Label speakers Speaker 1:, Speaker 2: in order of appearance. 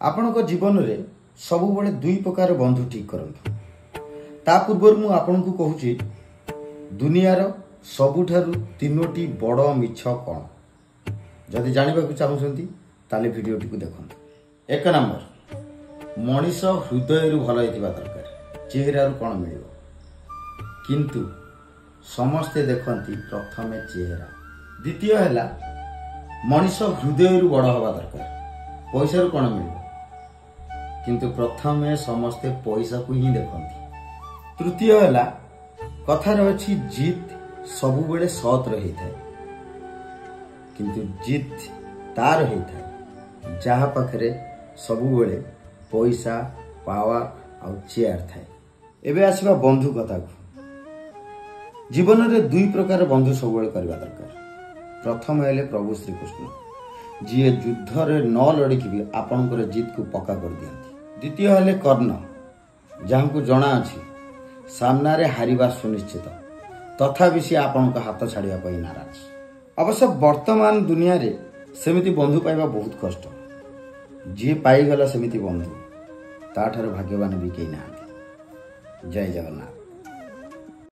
Speaker 1: आपणक जीवन रे सबु बड़े दुई प्रकार बंधु ठीक करंतु। ता पूर्व मु आपन को कहूची दुनियार सबुठारु तीनोटी बड़ मिछ कौन जदि जानिबा को चाहुछंती ताले वीडियोटी को देखंतु। एक नंबर मनीष हृदय रु भल हेतिबा दरकार चेहरा रु कोन मिलिबो किंतु समस्ते देखंती प्रथमे चेहरा। द्वितीय हैला मनीष हृदय रु बड़ हवा दरकार पैसा रु कोन मिलिबो किंतु प्रथमे समस्ते पैसा को ही देखंती। तृतीय हैला कथार अछि जीत सबु बेले सत रही थाए किंतु जीत तार ही थाए जहा पाखरे सबु बेले पैसा पावर आ चेयर थाए। एबे आसीबा बंधु कथा को। जीवन रे दुई प्रकार बंधु सब बेले करबा दरकार। प्रथम हेले प्रभु श्री कृष्ण जी युद्ध रे न लड़की भी आपनकर जीत को पक्का कर दियंती। द्वितीय हेले कर्ण जहां को जणा अछि सामना रे हारिबा सुनिश्चित तथापि सी आपन का हाथ छाड़िया पई नाराज। अवश्य वर्तमान दुनिया रे सेमिति बंधु पाइबा बहुत कष्ट। जी पाई गला सेमिति बंधु ताठार भाग्यवान भी केही नाहांती। जय जगन्नाथ।